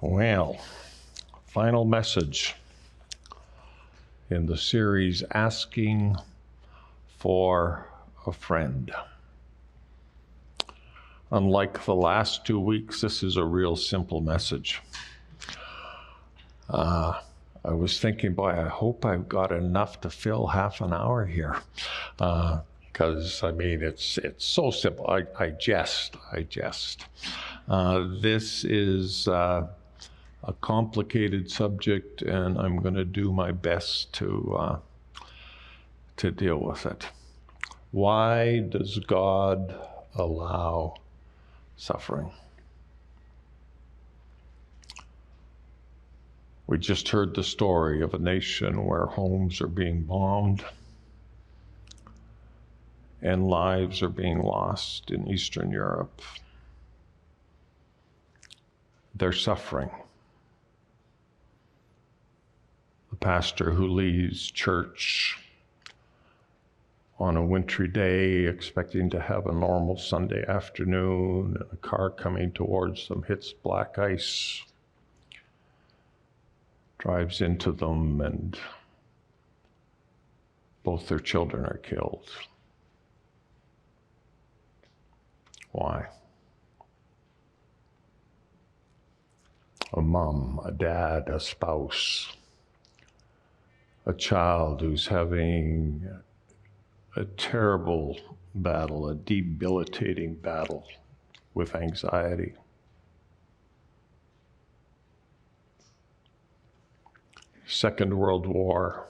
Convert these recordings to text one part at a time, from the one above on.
Well, final message in the series, Asking for a Friend. Unlike the last 2 weeks, this is a real simple message. I was thinking, boy, I hope I've got enough to fill half an hour here. Because, it's so simple. I jest. This is a complicated subject, and I'm going to do my best to deal with it. Why does God allow suffering? We just heard the story of a nation where homes are being bombed and lives are being lost in Eastern Europe. They're suffering. The pastor who leaves church on a wintry day, expecting to have a normal Sunday afternoon, and a car coming towards them hits black ice, drives into them, and both their children are killed. Why? A mom, a dad, a spouse, a child who's having a terrible battle, a debilitating battle with anxiety. Second World War,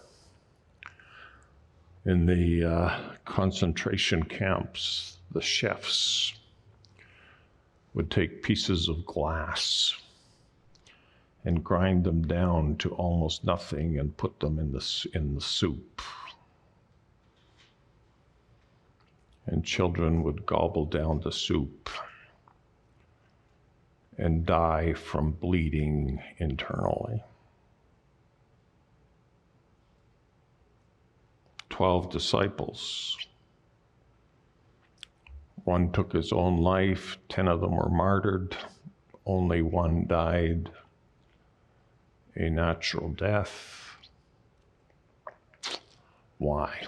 in the concentration camps, the chefs would take pieces of glass and grind them down to almost nothing and put them in the soup. And children would gobble down the soup and die from bleeding internally. 12 disciples. One took his own life, 10 of them were martyred, only one died a natural death. Why?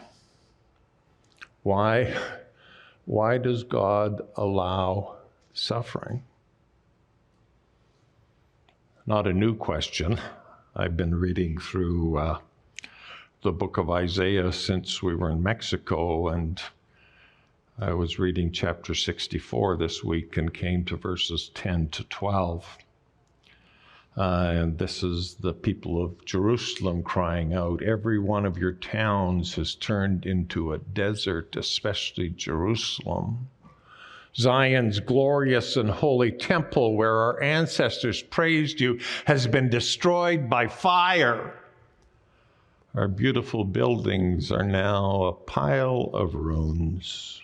Why does God allow suffering? Not a new question. I've been reading through the book of Isaiah since we were in Mexico, and I was reading chapter 64 this week and came to verses 10 to 12. And this is the people of Jerusalem crying out, "Every one of your towns has turned into a desert, especially Jerusalem. Zion's glorious and holy temple, where our ancestors praised you, has been destroyed by fire. Our beautiful buildings are now a pile of ruins.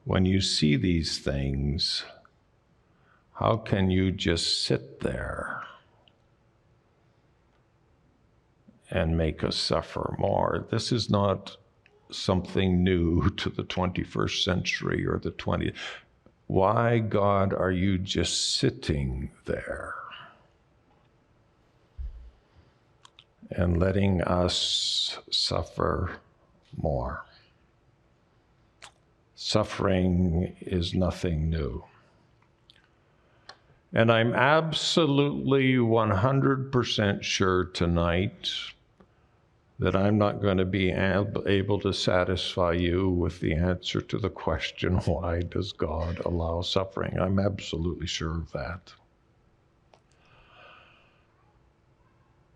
When you see these things, how can you just sit there and make us suffer more?" This is not something new to the 21st century or the 20th. Why, God, are you just sitting there and letting us suffer more? Suffering is nothing new. And I'm absolutely 100% sure tonight that I'm not going to be able to satisfy you with the answer to the question, why does God allow suffering? I'm absolutely sure of that.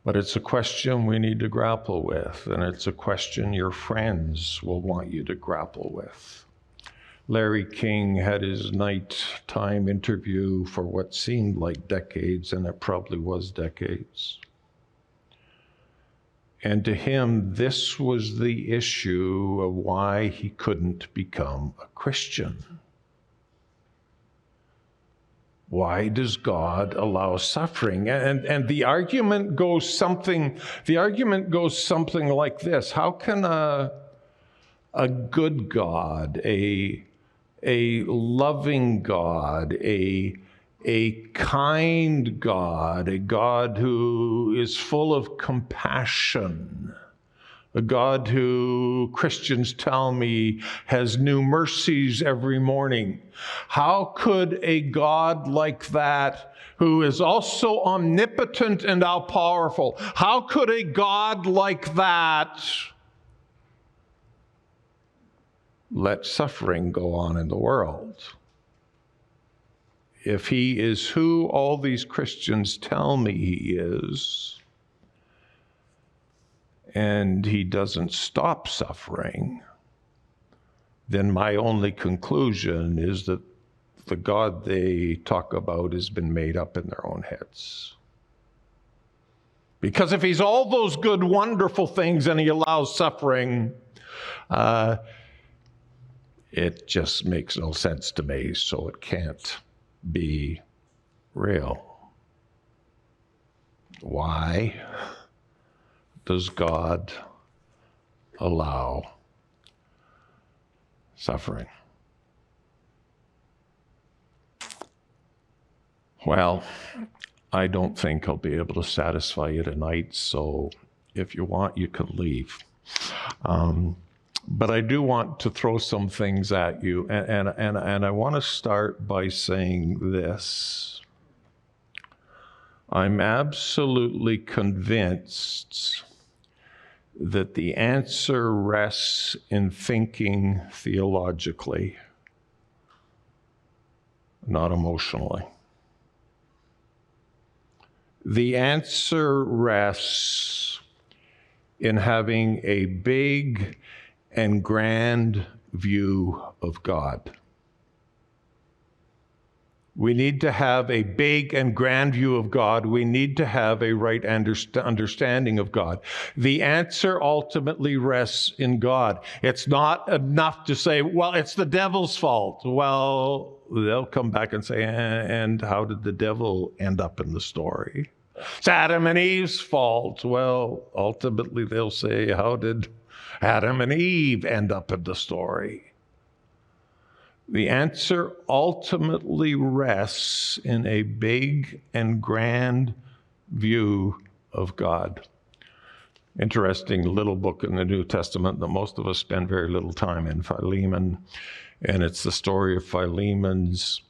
But it's a question we need to grapple with, and it's a question your friends will want you to grapple with. Larry King had his nighttime interview for what seemed like decades, and it probably was decades. And to him, this was the issue of why he couldn't become a Christian. Why does God allow suffering? And the argument goes something like this. How can a good God, a loving God, a a kind God, a God who is full of compassion, a God who Christians tell me has new mercies every morning. How could a God like that, who is also omnipotent and all-powerful, how could a God like that let suffering go on in the world? If he is who all these Christians tell me he is, and he doesn't stop suffering, then my only conclusion is that the God they talk about has been made up in their own heads. Because if he's all those good, wonderful things and he allows suffering, it just makes no sense to me, so it can't be real. Why does God allow suffering? Well, I don't think I'll be able to satisfy you tonight, so if you want, you can leave. But I do want to throw some things at you, and I want to start by saying this. I'm absolutely convinced that the answer rests in thinking theologically, not emotionally. The answer rests in having a big and grand view of God. We need to have a big and grand view of God. We need to have a right understanding of God. The answer ultimately rests in God. It's not enough to say, well, it's the devil's fault. Well, they'll come back and say, and how did the devil end up in the story? It's Adam and Eve's fault. Well, ultimately they'll say, how did Adam and Eve end up in the story? The answer ultimately rests in a big and grand view of God. Interesting little book in the New Testament that most of us spend very little time in, Philemon. And it's the story of Philemon's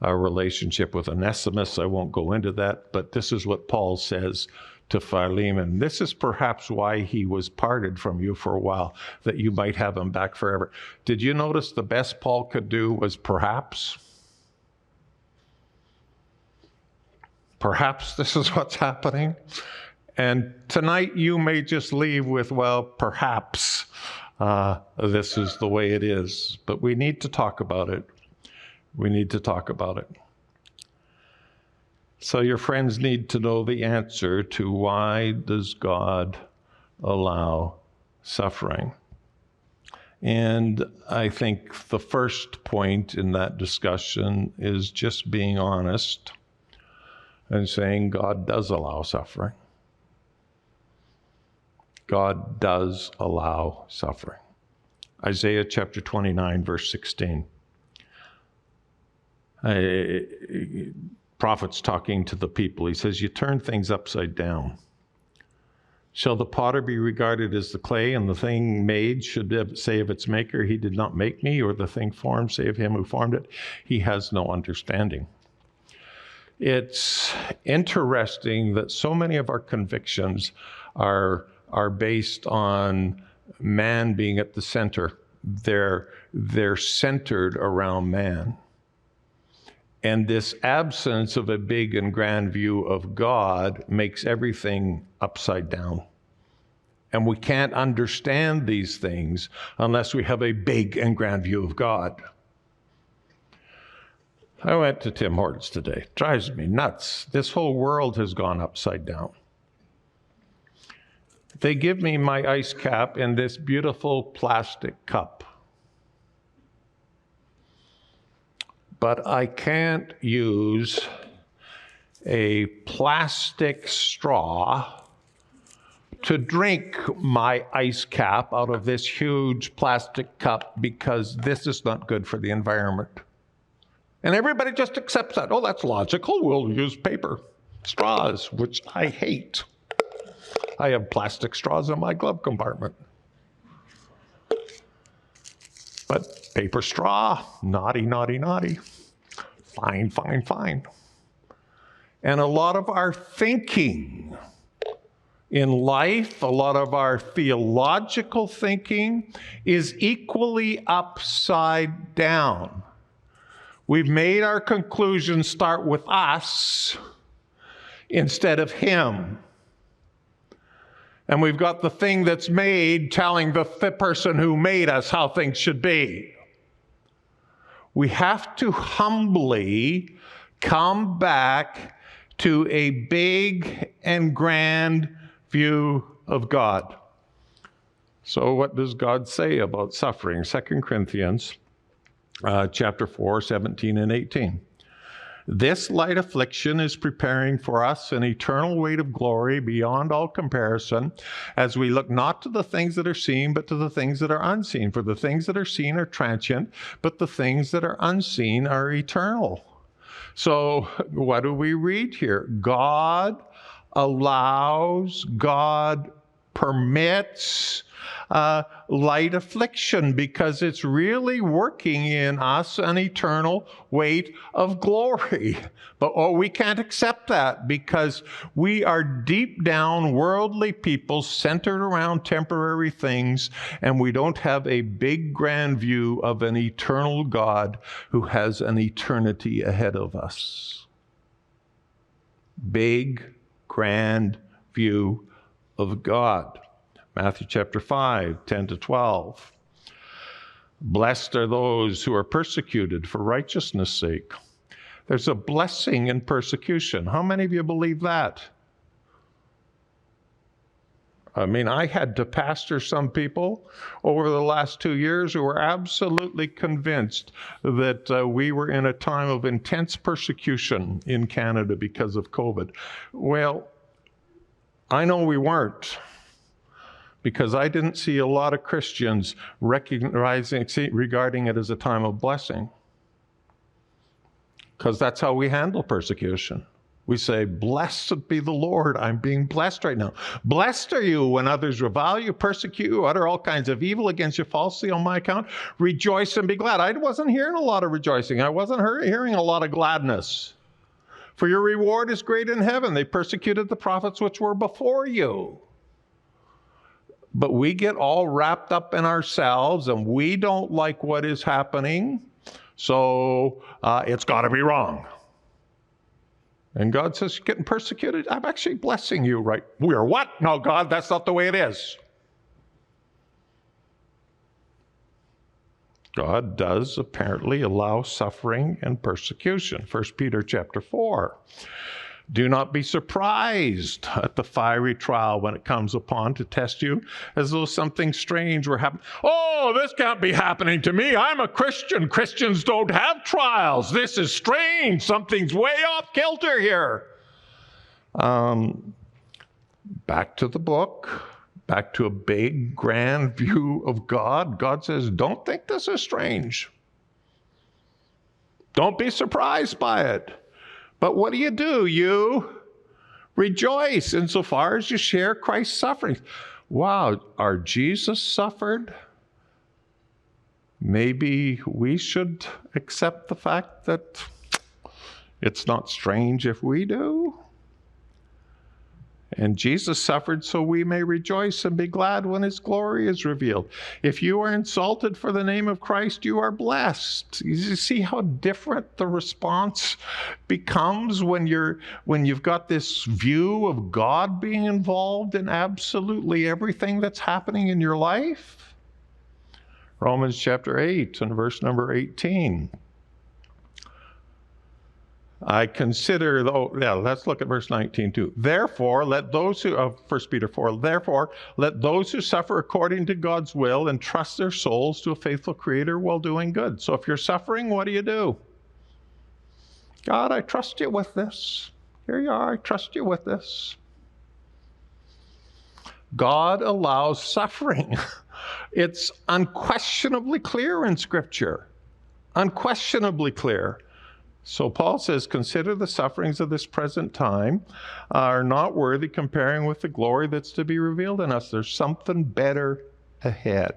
relationship with Onesimus. I won't go into that, but this is what Paul says to Philemon. This is perhaps why he was parted from you for a while, that you might have him back forever. Did you notice the best Paul could do was perhaps? Perhaps this is what's happening. And tonight you may just leave with, well, perhaps this is the way it is. But we need to talk about it. We need to talk about it. So your friends need to know the answer to why does God allow suffering? And I think the first point in that discussion is just being honest and saying God does allow suffering. God does allow suffering. Isaiah chapter 29, verse 16. Prophet's talking to the people. He says, you turn things upside down. Shall the potter be regarded as the clay, and the thing made should say of its maker, he did not make me, or the thing formed say of him who formed it, he has no understanding. It's interesting that so many of our convictions are based on man being at the center. They're centered around man. And this absence of a big and grand view of God makes everything upside down. And we can't understand these things unless we have a big and grand view of God. I went to Tim Hortons today. It drives me nuts. This whole world has gone upside down. They give me my ice cap in this beautiful plastic cup. But I can't use a plastic straw to drink my ice cap out of this huge plastic cup because this is not good for the environment. And everybody just accepts that. Oh, that's logical. We'll use paper straws, which I hate. I have plastic straws in my glove compartment. But paper straw, naughty, naughty, naughty. Fine, fine, fine. And a lot of our thinking in life, a lot of our theological thinking is equally upside down. We've made our conclusions start with us instead of him. And we've got the thing that's made telling the person who made us how things should be. We have to humbly come back to a big and grand view of God. So what does God say about suffering? 2 Corinthians chapter 4, 17 and 18. This light affliction is preparing for us an eternal weight of glory beyond all comparison, as we look not to the things that are seen, but to the things that are unseen. For the things that are seen are transient, but the things that are unseen are eternal. So what do we read here? God allows, God permits light affliction because it's really working in us an eternal weight of glory. But we can't accept that because we are deep down worldly people centered around temporary things, and we don't have a big grand view of an eternal God who has an eternity ahead of us. Big, grand view of God. Matthew chapter 5, 10 to 12. Blessed are those who are persecuted for righteousness' sake. There's a blessing in persecution. How many of you believe that? I mean, I had to pastor some people over the last 2 years who were absolutely convinced that we were in a time of intense persecution in Canada because of COVID. Well, I know we weren't, because I didn't see a lot of Christians regarding it as a time of blessing. Because that's how we handle persecution. We say, blessed be the Lord, I'm being blessed right now. Blessed are you when others revile you, persecute you, utter all kinds of evil against you falsely on my account. Rejoice and be glad. I wasn't hearing a lot of rejoicing. I wasn't hearing a lot of gladness. For your reward is great in heaven. They persecuted the prophets which were before you. But we get all wrapped up in ourselves and we don't like what is happening, so it's got to be wrong. And God says, you're getting persecuted? I'm actually blessing you, right? We are what? No, God, that's not the way it is. God does apparently allow suffering and persecution. 1 Peter chapter 4. Do not be surprised at the fiery trial when it comes upon to test you as though something strange were happening. Oh, this can't be happening to me. I'm a Christian. Christians don't have trials. This is strange. Something's way off kilter here. Back to the book. Back to a big, grand view of God. God says, don't think this is strange. Don't be surprised by it. But what do? You rejoice insofar as you share Christ's sufferings. Wow, our Jesus suffered? Maybe we should accept the fact that it's not strange if we do. And Jesus suffered so we may rejoice and be glad when his glory is revealed. If you are insulted for the name of Christ, you are blessed. You see how different the response becomes when you've got this view of God being involved in absolutely everything that's happening in your life? Romans chapter 8 and verse number 18. I consider, let's look at verse 19 too. Therefore, let those who, 1 Peter 4, therefore, let those who suffer according to God's will entrust their souls to a faithful Creator while doing good. So if you're suffering, what do? God, I trust you with this. Here you are, I trust you with this. God allows suffering. It's unquestionably clear in Scripture. Unquestionably clear. So Paul says, consider the sufferings of this present time are not worthy comparing with the glory that's to be revealed in us. There's something better ahead.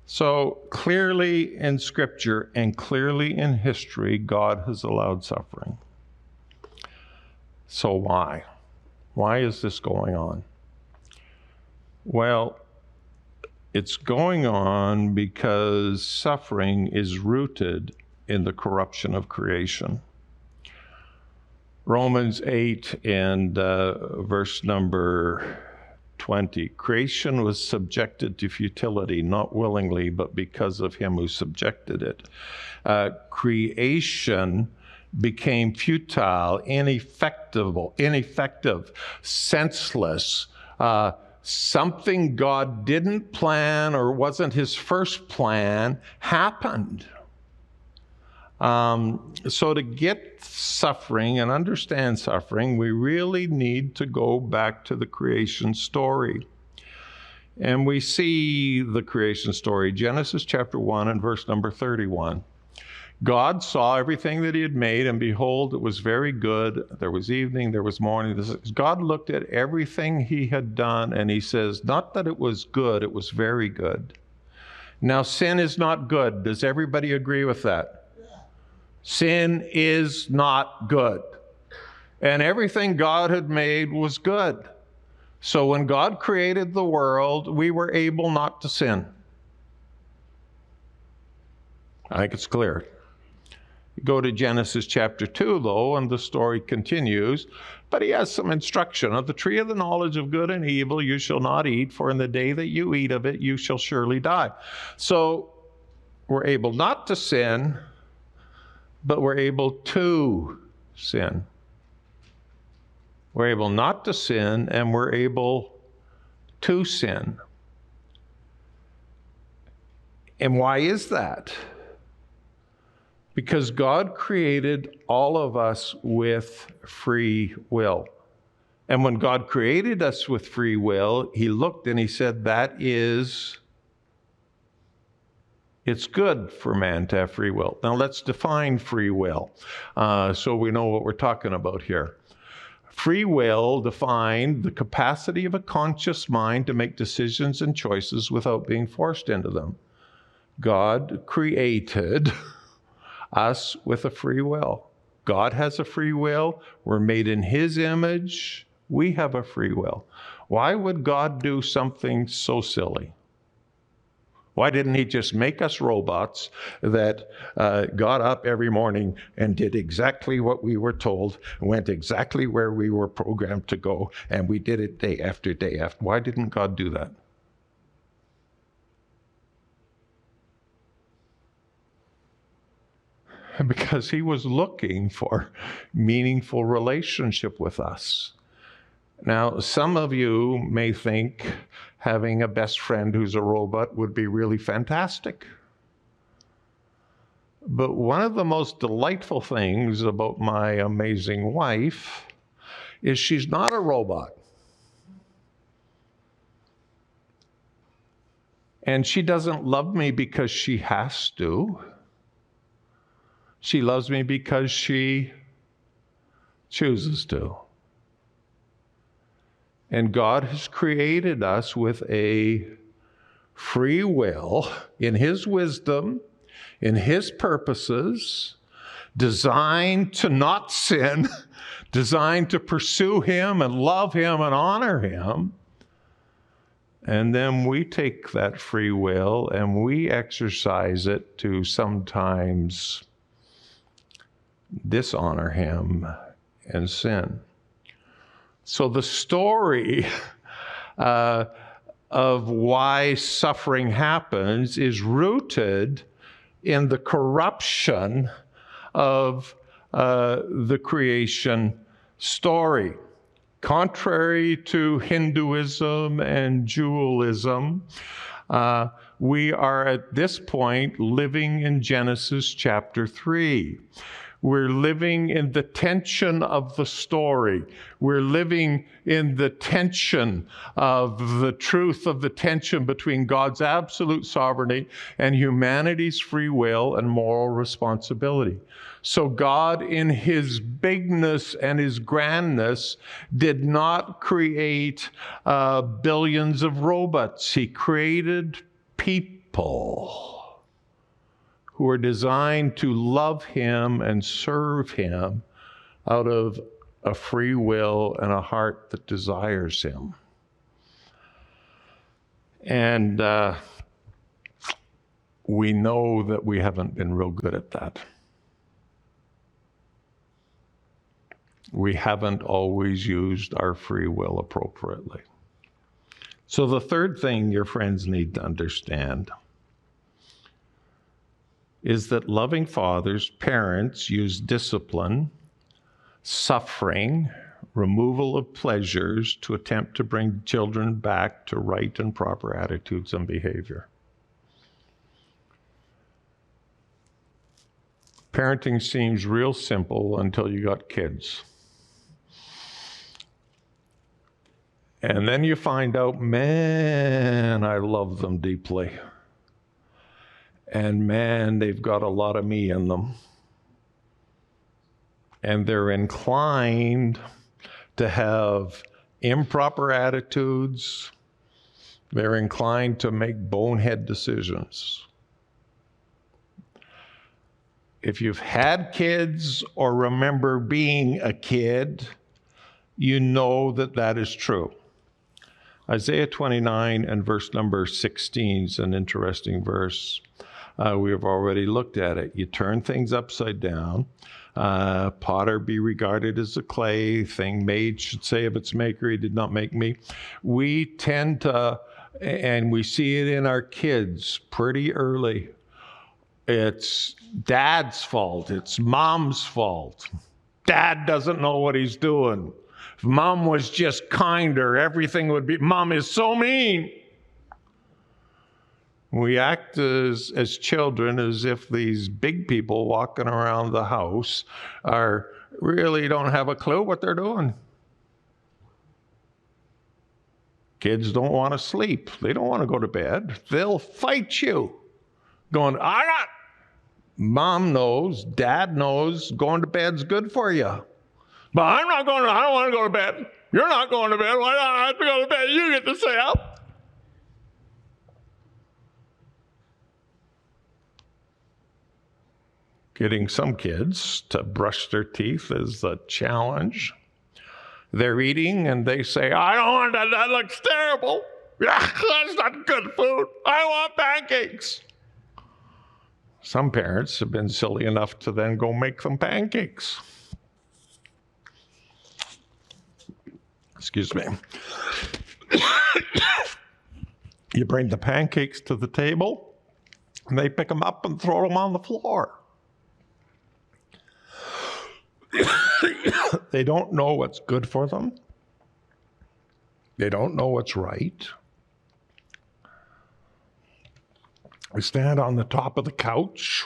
So clearly in Scripture and clearly in history, God has allowed suffering. So why? Why is this going on? Well, it's going on because suffering is rooted in the corruption of creation. Romans 8 and verse number 20. Creation was subjected to futility, not willingly, but because of him who subjected it. Creation became futile, ineffective, senseless. Something God didn't plan or wasn't his first plan happened. So to get suffering and understand suffering, we really need to go back to the creation story. And we see the creation story, Genesis chapter 1 and verse number 31. God saw everything that he had made, and behold, it was very good. There was evening, there was morning. God looked at everything he had done, and he says, not that it was good, it was very good. Now, sin is not good. Does everybody agree with that? Sin is not good. And everything God had made was good. So when God created the world, we were able not to sin. I think it's clear. You go to Genesis chapter 2, though, and the story continues. But he has some instruction. Of the tree of the knowledge of good and evil you shall not eat, for in the day that you eat of it you shall surely die. So we're able not to sin, but we're able to sin. We're able not to sin, and we're able to sin. And why is that? Because God created all of us with free will. And when God created us with free will, he looked and he said, it's good for man to have free will. Now let's define free will so we know what we're talking about here. Free will defined the capacity of a conscious mind to make decisions and choices without being forced into them. God created us with a free will. God has a free will. We're made in his image. We have a free will. Why would God do something so silly? Why didn't he just make us robots that got up every morning and did exactly what we were told, went exactly where we were programmed to go, and we did it day after day after? Why didn't God do that? Because he was looking for meaningful relationship with us. Now, some of you may think having a best friend who's a robot would be really fantastic. But one of the most delightful things about my amazing wife is she's not a robot. And she doesn't love me because she has to. She loves me because she chooses to. And God has created us with a free will in his wisdom, in his purposes, designed to not sin, designed to pursue him and love him and honor him. And then we take that free will and we exercise it to sometimes dishonor him and sin. So the story of why suffering happens is rooted in the corruption of the creation story. Contrary to Hinduism and dualism, we are at this point living in Genesis chapter 3. We're living in the tension of the story. We're living in the tension of the truth of the tension between God's absolute sovereignty and humanity's free will and moral responsibility. So God, in his bigness and his grandness, did not create billions of robots. He created people who are designed to love him and serve him out of a free will and a heart that desires him. And we know that we haven't been real good at that. We haven't always used our free will appropriately. So the third thing your friends need to understand is that loving fathers, parents, use discipline, suffering, removal of pleasures to attempt to bring children back to right and proper attitudes and behavior. Parenting seems real simple until you got kids. And then you find out, man, I love them deeply. And man, they've got a lot of me in them. And they're inclined to have improper attitudes. They're inclined to make bonehead decisions. If you've had kids or remember being a kid, you know that that is true. Isaiah 29 and verse number 16 is an interesting verse. We have already looked at it. You turn things upside down. Potter be regarded as a clay thing made should say of its maker, he did not make me. We tend to, and we see it in our kids pretty early. It's dad's fault. It's mom's fault. Dad doesn't know what he's doing. If mom was just kinder, everything would be, mom is so mean. We act as children as if these big people walking around the house really don't have a clue what they're doing. Kids don't want to sleep. They don't want to go to bed. They'll fight you. Going, I'm not. Mom knows, dad knows, going to bed's good for you. But I'm not going to, I don't want to go to bed. You're not going to bed. Why not? I have to go to bed. You get to stay up. Getting some kids to brush their teeth is a challenge. They're eating and they say, I don't want that. That looks terrible. That's not good food. I want pancakes. Some parents have been silly enough to then go make them pancakes. Excuse me. You bring the pancakes to the table, and they pick them up and throw them on the floor. They don't know what's good for them. They don't know what's right. They stand on the top of the couch,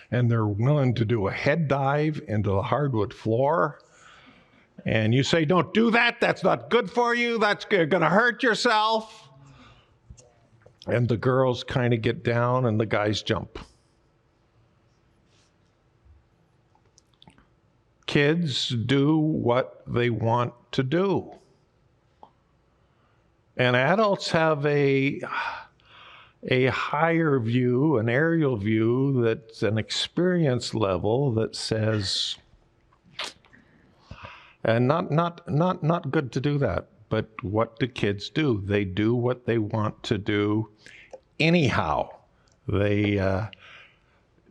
and they're willing to do a head dive into the hardwood floor. And you say, don't do that. That's not good for you. That's going to hurt yourself. And the girls kind of get down and the guys jump. Kids do what they want to do. And adults have a higher view, an aerial view, that's an experience level that says, and not good to do that. But what do kids do? They do what they want to do anyhow. They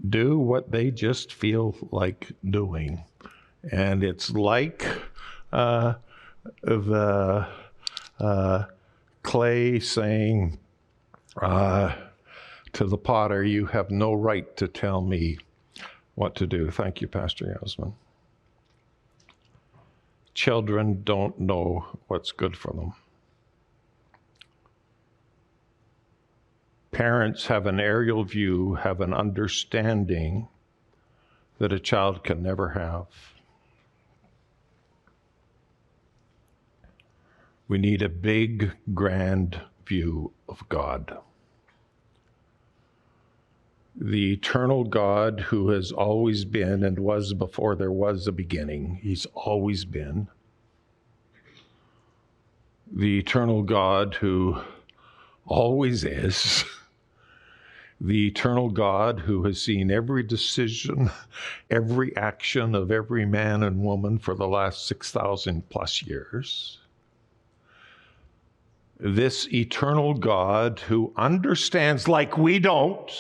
do what they just feel like doing. And it's like the clay saying to the potter, you have no right to tell me what to do. Thank you, Pastor Yasmin. Children don't know what's good for them. Parents have an aerial view, have an understanding that a child can never have. We need a big, grand view of God. The eternal God who has always been and was before there was a beginning. He's always been. The eternal God who always is. The eternal God who has seen every decision, every action of every man and woman for the last 6,000 plus years. This eternal God who understands, like we don't,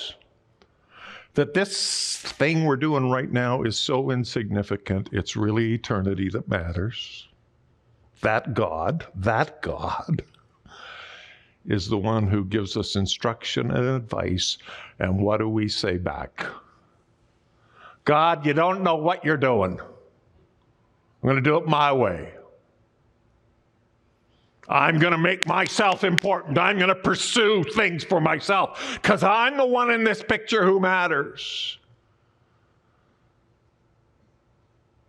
that this thing we're doing right now is so insignificant, it's really eternity that matters. That God is the one who gives us instruction and advice. And what do we say back? God, you don't know what you're doing. I'm going to do it my way. I'm going to make myself important. I'm going to pursue things for myself because I'm the one in this picture who matters.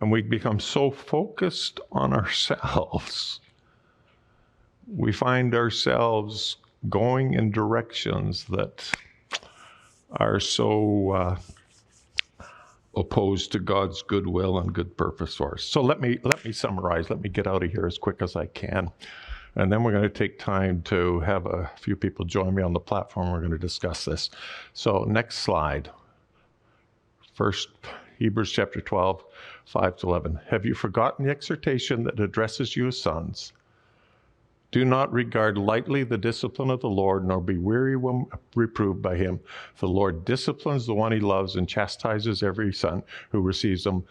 And we become so focused on ourselves. We find ourselves going in directions that are so opposed to God's goodwill and good purpose for us. So let me summarize. Let me get out of here as quick as I can. And then we're going to take time to have a few people join me on the platform. We're going to discuss this. So next slide. First, Hebrews chapter 12, 5 to 11. Have you forgotten the exhortation that addresses you as sons? Do not regard lightly the discipline of the Lord, nor be weary when reproved by him. The Lord disciplines the one he loves and chastises every son who receives him.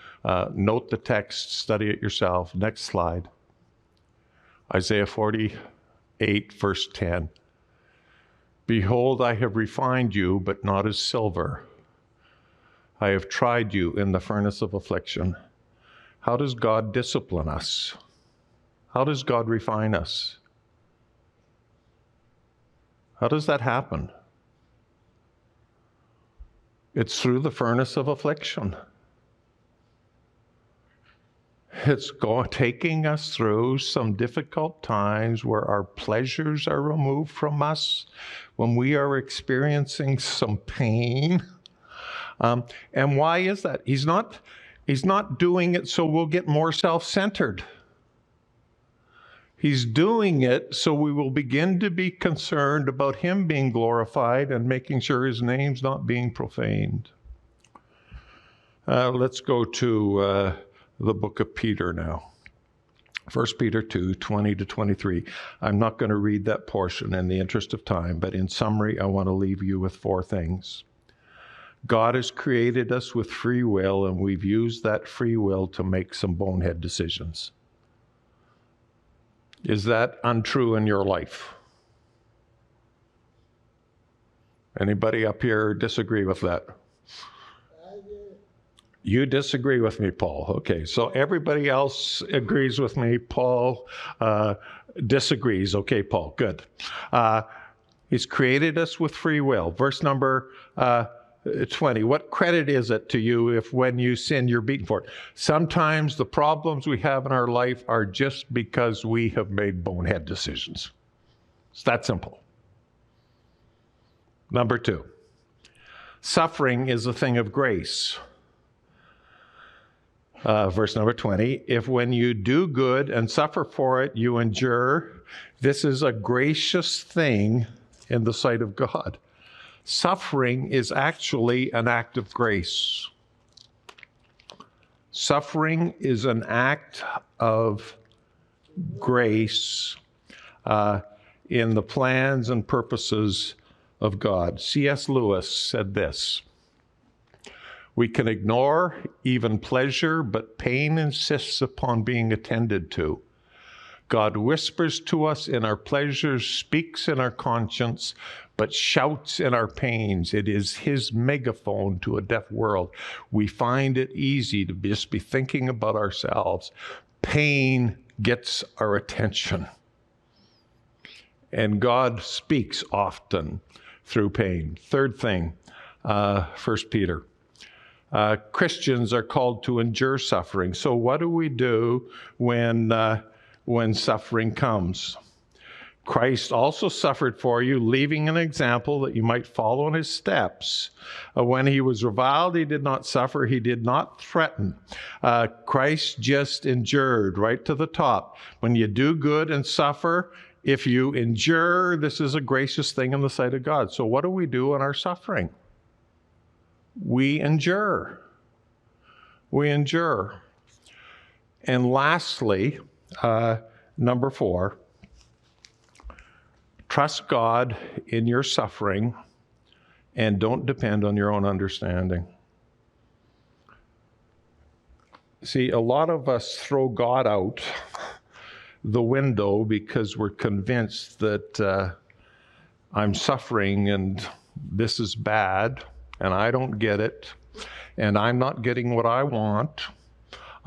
Note the text, study it yourself. Next slide. Isaiah 48, verse 10. Behold, I have refined you, but not as silver. I have tried you in the furnace of affliction. How does God discipline us? How does God refine us? How does that happen? It's through the furnace of affliction. It's taking us through some difficult times where our pleasures are removed from us, when we are experiencing some pain. And why is that? He's not doing it so we'll get more self-centered. He's doing it so we will begin to be concerned about him being glorified and making sure his name's not being profaned. Let's go to the book of Peter now. 1 Peter 2, 20 to 23. I'm not going to read that portion in the interest of time, but in summary, I want to leave you with 4 things. God has created us with free will, and we've used that free will to make some bonehead decisions. Is that untrue in your life? Anybody up here disagree with that? You disagree with me, Paul. Okay, so everybody else agrees with me. Paul disagrees. Okay, Paul, good. He's created us with free will. Verse number 20. What credit is it to you if when you sin, you're beaten for it? Sometimes the problems we have in our life are just because we have made bonehead decisions. It's that simple. Number 2. Suffering is a thing of grace. Verse number 20, if when you do good and suffer for it, you endure, this is a gracious thing in the sight of God. Suffering is actually an act of grace. Suffering is an act of grace in the plans and purposes of God. C.S. Lewis said this: we can ignore even pleasure, but pain insists upon being attended to. God whispers to us in our pleasures, speaks in our conscience, but shouts in our pains. It is his megaphone to a deaf world. We find it easy to just be thinking about ourselves. Pain gets our attention. And God speaks often through pain. Third thing, 1 Peter. Christians are called to endure suffering. So what do we do when suffering comes? Christ also suffered for you, leaving an example that you might follow in his steps. When he was reviled, he did not suffer, he did not threaten. Christ just endured right to the top. When you do good and suffer, if you endure, this is a gracious thing in the sight of God. So what do we do in our suffering? We endure. We endure. And lastly, number 4, trust God in your suffering and don't depend on your own understanding. See, a lot of us throw God out the window because we're convinced that I'm suffering and this is bad and I don't get it and I'm not getting what I want.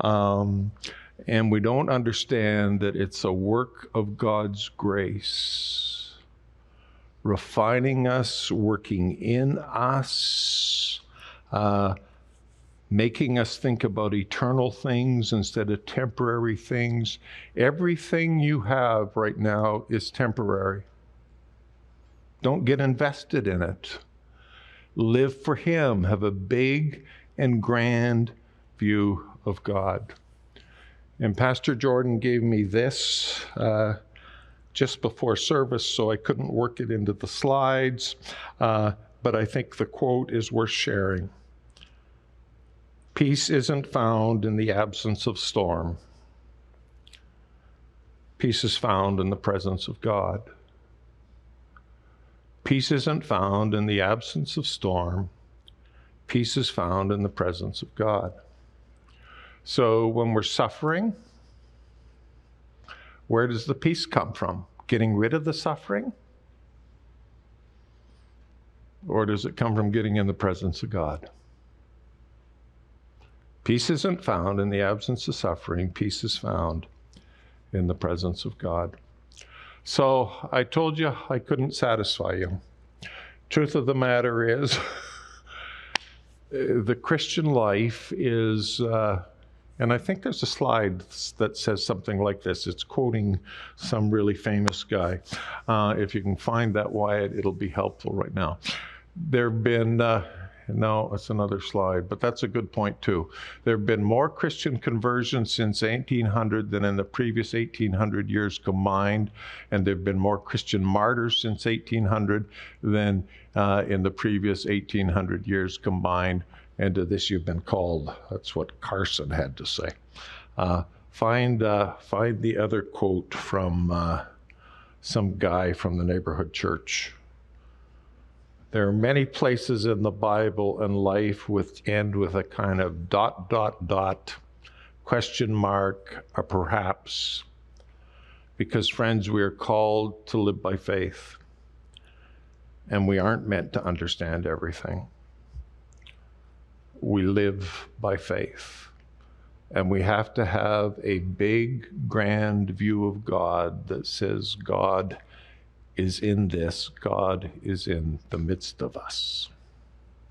And we don't understand that it's a work of God's grace, refining us, working in us, making us think about eternal things instead of temporary things. Everything you have right now is temporary. Don't get invested in it. Live for him. Have a big and grand view of God. And Pastor Jordan gave me this just before service, so I couldn't work it into the slides, but I think the quote is worth sharing. Peace isn't found in the absence of storm. Peace is found in the presence of God. Peace isn't found in the absence of storm. Peace is found in the presence of God. So when we're suffering, where does the peace come from? Getting rid of the suffering? Or does it come from getting in the presence of God? Peace isn't found in the absence of suffering. Peace is found in the presence of God. So I told you I couldn't satisfy you. Truth of the matter is, the Christian life is, and I think there's a slide that says something like this. It's quoting some really famous guy. If you can find that, Wyatt, it'll be helpful right now. There have been, no, it's another slide, but that's a good point too. There have been more Christian conversions since 1800 than in the previous 1800 years combined, and there have been more Christian martyrs since 1800 than in the previous 1800 years combined, and to this you've been called. That's what Carson had to say. Find the other quote from some guy from the neighborhood church. There are many places in the Bible and life end with a kind of ... question mark, or perhaps. Because, friends, we are called to live by faith. And we aren't meant to understand everything. We live by faith. And we have to have a big, grand view of God that says God is in this. God is in the midst of us.